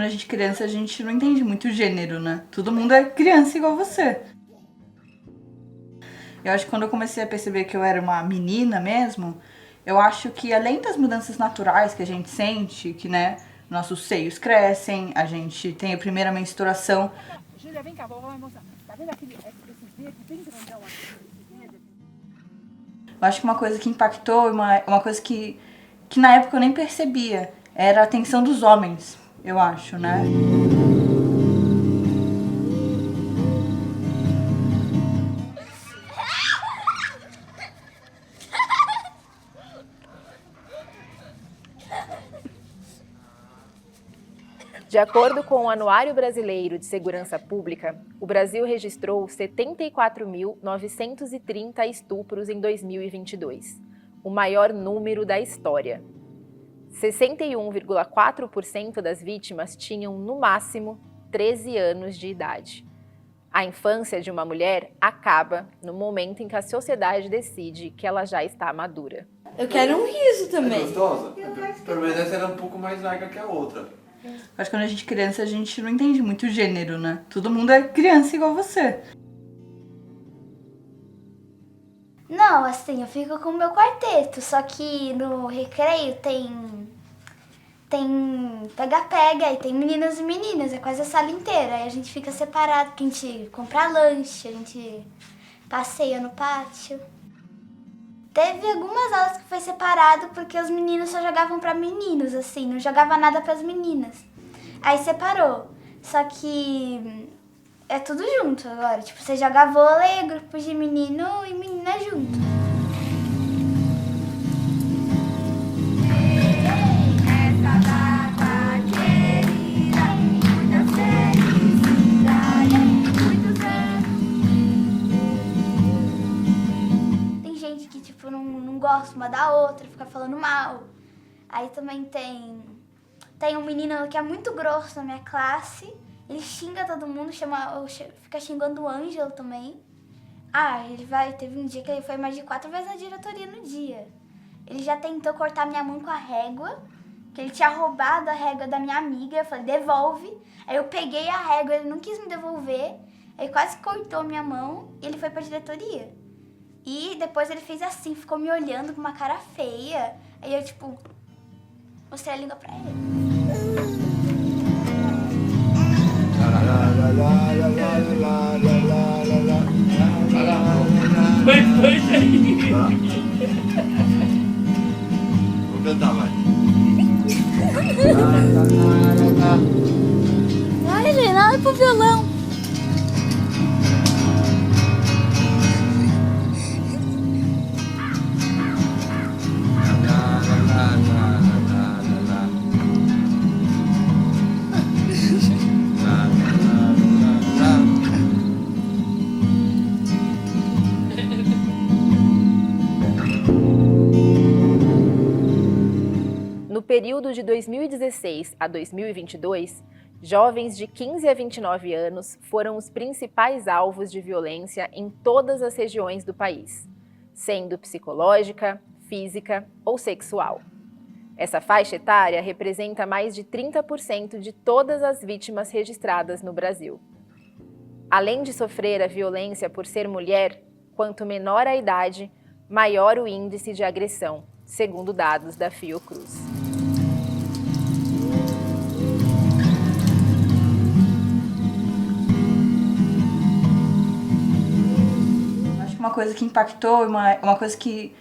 quando a gente é criança, a gente não entende muito o gênero, né? Todo mundo é criança igual você. Eu acho que quando eu comecei a perceber que eu era uma menina mesmo, eu acho que além das mudanças naturais que a gente sente, que, né, nossos seios crescem, a gente tem a primeira menstruação. Júlia, vem cá, vovó vai mostrar. Tá vendo esses verdes bem grandão aqui? Eu acho que uma coisa que impactou, uma coisa que na época eu nem percebia, era a atenção dos homens, eu acho, né? De acordo com o Anuário Brasileiro de Segurança Pública, o Brasil registrou 74.930 estupros em 2022, o maior número da história. 61,4% das vítimas tinham, no máximo, 13 anos de idade. A infância de uma mulher acaba no momento em que a sociedade decide que ela já está madura. Eu quero um riso também. É gostosa? Pelo menos essa era um pouco mais larga que a outra. Acho que quando a gente é criança, a gente não entende muito o gênero, né? Todo mundo é criança igual você. Não, assim, eu fico com o meu quarteto, só que no recreio tem pega-pega e tem meninas e meninas, é quase a sala inteira. Aí a gente fica separado, porque a gente compra lanche, a gente passeia no pátio. Teve algumas aulas que foi separado porque os meninos só jogavam pra meninos, assim, não jogava nada pras meninas. Aí separou, só que é tudo junto agora, tipo, você joga vôlei, grupos de menino e menina junto. Não gosta uma da outra, fica falando mal. Aí também tem um menino que é muito grosso na minha classe, ele xinga todo mundo, fica xingando o Ângelo também. Teve um dia que ele foi mais de 4 vezes na diretoria no dia. Ele já tentou cortar minha mão com a régua, que ele tinha roubado a régua da minha amiga, eu falei, devolve. Aí eu peguei a régua, ele não quis me devolver, aí quase cortou minha mão e ele foi pra diretoria. E depois ele fez assim, ficou me olhando com uma cara feia. Aí eu, tipo, mostrei a língua pra ele. Vou cantar, vai. Ai, Helena, olha pro violão. No período de 2016 a 2022, jovens de 15 a 29 anos foram os principais alvos de violência em todas as regiões do país, sendo psicológica, física ou sexual. Essa faixa etária representa mais de 30% de todas as vítimas registradas no Brasil. Além de sofrer a violência por ser mulher, quanto menor a idade, maior o índice de agressão, segundo dados da Fiocruz. Uma coisa que impactou, uma coisa que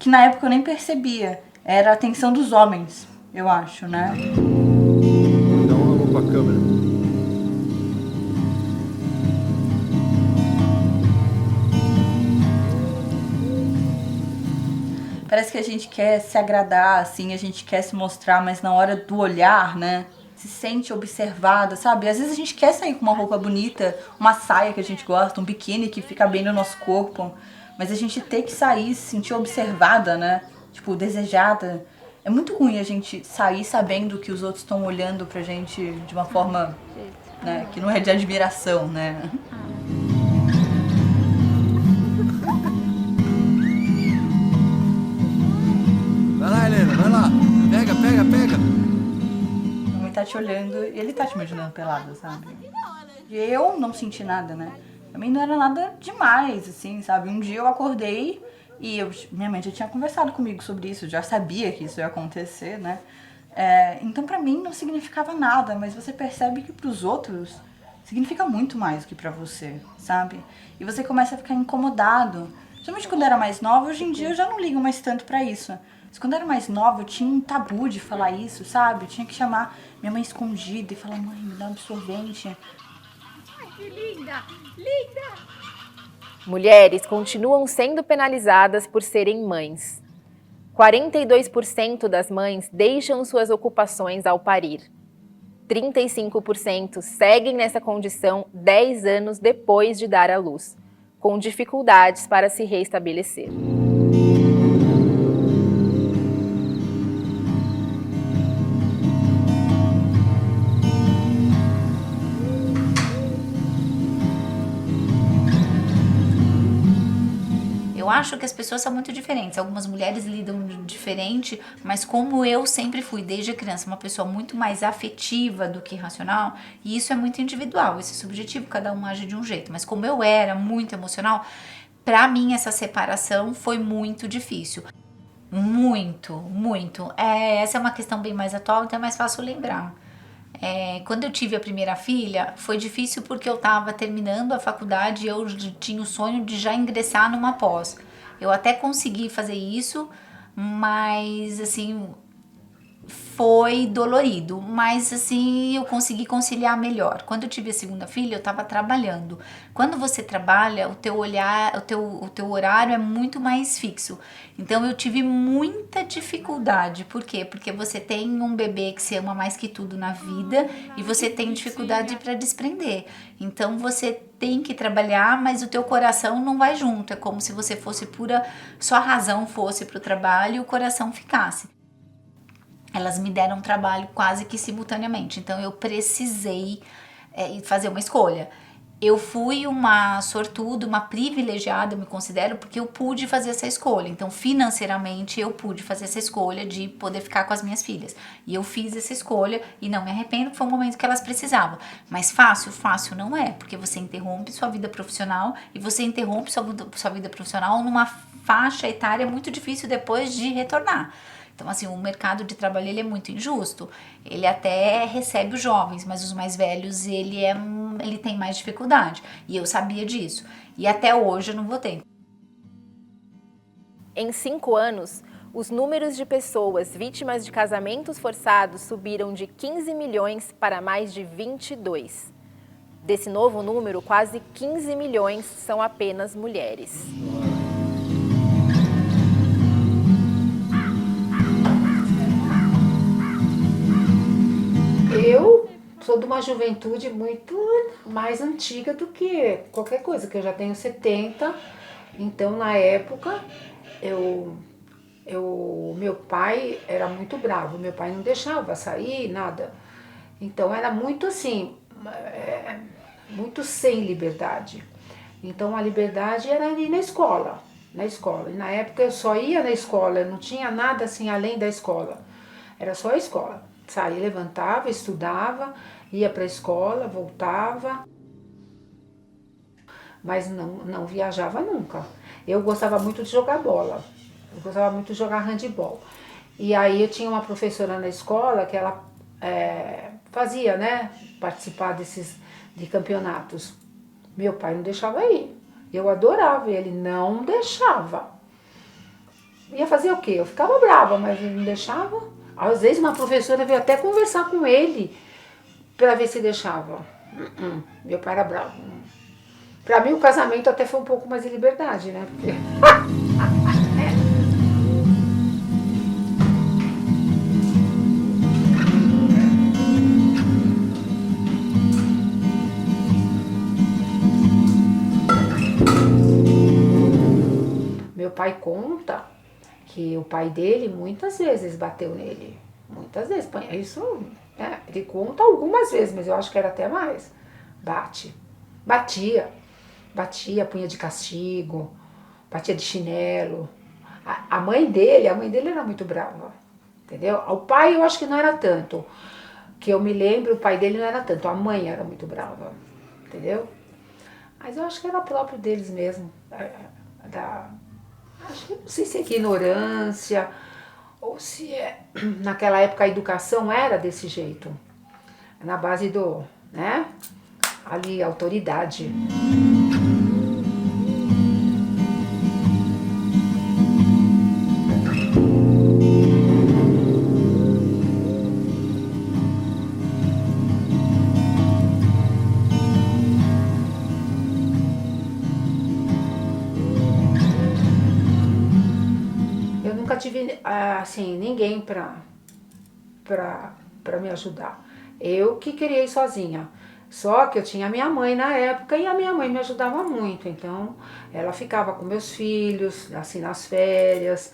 na época eu nem percebia, era a atenção dos homens, eu acho, né? Dá uma mão pra câmera. Parece que a gente quer se agradar, assim, a gente quer se mostrar, mas na hora do olhar, né? Se sente observada, sabe? Às vezes a gente quer sair com uma roupa bonita, uma saia que a gente gosta, um biquíni que fica bem no nosso corpo, mas a gente ter que sair, se sentir observada, né? Tipo, desejada. É muito ruim a gente sair sabendo que os outros estão olhando pra gente de uma forma, né, que não é de admiração, né? Vai lá, Helena, vai lá. Pega. Aumentar te olhando e ele tá te imaginando pelada, sabe? E eu não senti nada, né? Pra mim não era nada demais, assim, sabe? Um dia eu acordei e minha mãe já tinha conversado comigo sobre isso, já sabia que isso ia acontecer, né? Então pra mim não significava nada, mas você percebe que pros outros significa muito mais do que pra você, sabe? E você começa a ficar incomodado. Principalmente quando eu era mais nova, hoje em dia eu já não ligo mais tanto pra isso. Mas quando eu era mais nova, eu tinha um tabu de falar isso, sabe? Eu tinha que chamar minha mãe escondida e falar, mãe, me dá um absorvente. Ai, que linda! Linda! Mulheres continuam sendo penalizadas por serem mães. 42% das mães deixam suas ocupações ao parir. 35% seguem nessa condição 10 anos depois de dar à luz, com dificuldades para se reestabelecer. Eu acho que as pessoas são muito diferentes. Algumas mulheres lidam diferente, mas como eu sempre fui, desde criança, uma pessoa muito mais afetiva do que racional, e isso é muito individual, isso é subjetivo, cada um age de um jeito. Mas como eu era muito emocional, pra mim essa separação foi muito difícil. Muito, muito. Essa é uma questão bem mais atual, então é mais fácil lembrar. Quando eu tive a primeira filha, foi difícil porque eu estava terminando a faculdade e eu tinha o sonho de já ingressar numa pós. Eu até consegui fazer isso, mas assim, foi dolorido, mas assim, eu consegui conciliar melhor. Quando eu tive a segunda filha, eu estava trabalhando. Quando você trabalha, o teu horário é muito mais fixo. Então eu tive muita dificuldade. Por quê? Porque você tem um bebê que se ama mais que tudo na vida e você tem dificuldade para desprender. Então você tem que trabalhar, mas o teu coração não vai junto. É como se você fosse pura, só a razão fosse pro trabalho e o coração ficasse. Elas me deram trabalho quase que simultaneamente, então eu precisei fazer uma escolha. Eu fui uma sortuda, uma privilegiada, eu me considero, porque eu pude fazer essa escolha. Então, financeiramente, eu pude fazer essa escolha de poder ficar com as minhas filhas. E eu fiz essa escolha e não me arrependo, porque foi um momento que elas precisavam. Mas fácil não é, porque você interrompe sua vida profissional e você interrompe sua vida profissional numa faixa etária muito difícil depois de retornar. Então, assim, o mercado de trabalho ele é muito injusto. Ele até recebe os jovens, mas os mais velhos ele tem mais dificuldade. E eu sabia disso. E até hoje eu não votei. Em 5 anos, os números de pessoas vítimas de casamentos forçados subiram de 15 milhões para mais de 22. Desse novo número, quase 15 milhões são apenas mulheres. Eu sou de uma juventude muito mais antiga do que qualquer coisa, que eu já tenho 70, então na época meu pai era muito bravo, meu pai não deixava sair, nada. Então era muito assim, muito sem liberdade. Então a liberdade era ir na escola. E na época eu só ia na escola, não tinha nada assim além da escola, era só a escola. Saía, levantava, estudava, ia para a escola, voltava, mas não viajava nunca. Eu gostava muito de jogar bola, eu gostava muito de jogar handebol. E aí eu tinha uma professora na escola que ela fazia, né, participar de campeonatos. Meu pai não deixava ir, eu adorava, ele não deixava. Ia fazer o quê? Eu ficava brava, mas ele não deixava. Às vezes uma professora veio até conversar com ele para ver se deixava. Meu pai era bravo. Para mim o casamento até foi um pouco mais de liberdade, né? Porque... Meu pai conta que o pai dele muitas vezes bateu nele, muitas vezes, isso, ele conta algumas vezes, mas eu acho que era até mais, batia, punha de castigo, batia de chinelo, a mãe dele era muito brava, entendeu? O pai eu acho que não era tanto, Que eu me lembro, o pai dele não era tanto, a mãe era muito brava, entendeu? Mas eu acho que era próprio deles mesmo. Acho que não sei se é ignorância ou se é. Naquela época a educação era desse jeito. Na base do, né? Ali, autoridade. Eu nunca tive, assim, ninguém pra me ajudar. Eu que criei sozinha. Só que eu tinha minha mãe na época e a minha mãe me ajudava muito. Então, ela ficava com meus filhos, assim, nas férias.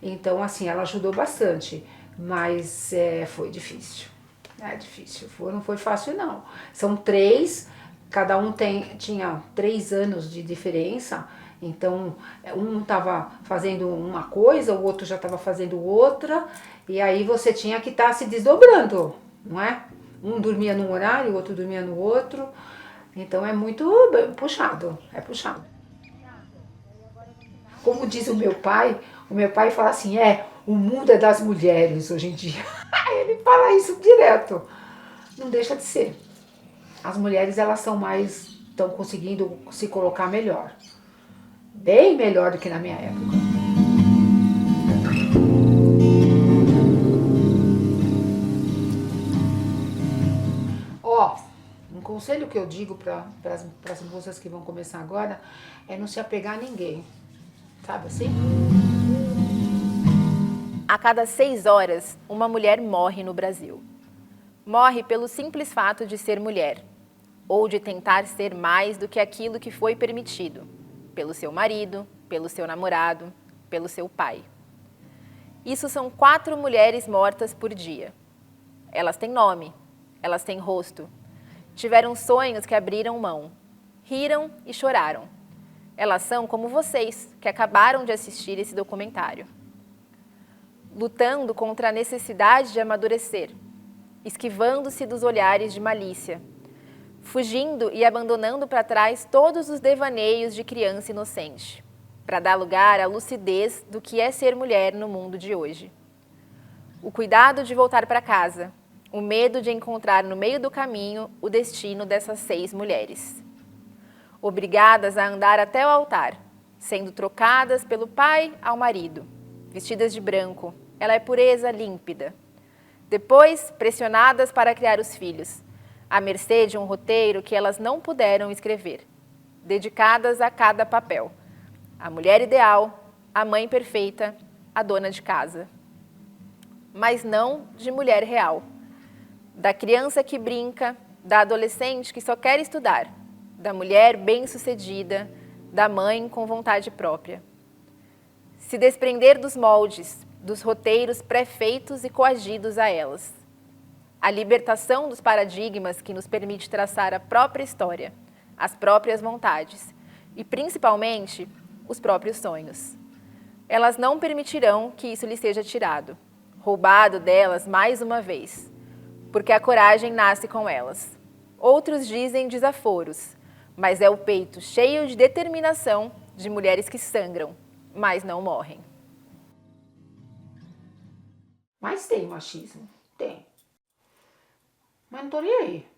Então, assim, ela ajudou bastante. Mas foi difícil. É difícil. Não foi fácil, não. São 3, cada um tinha 3 anos de diferença. Então, um estava fazendo uma coisa, o outro já estava fazendo outra. E aí você tinha que estar se desdobrando, não é? Um dormia num horário, o outro dormia no outro. Então é muito puxado, é puxado. Como diz o meu pai fala assim, o mundo é das mulheres hoje em dia. Ele fala isso direto. Não deixa de ser. As mulheres, elas estão conseguindo se colocar melhor. Bem melhor do que na minha época. Um conselho que eu digo para as moças que vão começar agora é não se apegar a ninguém, sabe assim? A cada 6 horas, uma mulher morre no Brasil. Morre pelo simples fato de ser mulher, ou de tentar ser mais do que aquilo que foi permitido, pelo seu marido, pelo seu namorado, pelo seu pai. Isso são 4 mulheres mortas por dia. Elas têm nome, elas têm rosto. Tiveram sonhos que abriram mão, riram e choraram. Elas são como vocês, que acabaram de assistir esse documentário. Lutando contra a necessidade de amadurecer, esquivando-se dos olhares de malícia, fugindo e abandonando para trás todos os devaneios de criança inocente, para dar lugar à lucidez do que é ser mulher no mundo de hoje. O cuidado de voltar para casa, o medo de encontrar no meio do caminho o destino dessas 6 mulheres. Obrigadas a andar até o altar, sendo trocadas pelo pai ao marido, vestidas de branco, ela é pureza límpida. Depois, pressionadas para criar os filhos, à mercê de um roteiro que elas não puderam escrever, dedicadas a cada papel. A mulher ideal, a mãe perfeita, a dona de casa. Mas não de mulher real. Da criança que brinca, da adolescente que só quer estudar, da mulher bem-sucedida, da mãe com vontade própria. Se desprender dos moldes, dos roteiros pré-feitos e coagidos a elas. A libertação dos paradigmas que nos permite traçar a própria história, as próprias vontades e, principalmente, os próprios sonhos. Elas não permitirão que isso lhes seja tirado, roubado delas mais uma vez, porque a coragem nasce com elas. Outros dizem desaforos, mas é o peito cheio de determinação de mulheres que sangram, mas não morrem. Mas tem machismo, tem. Mas não tô nem aí.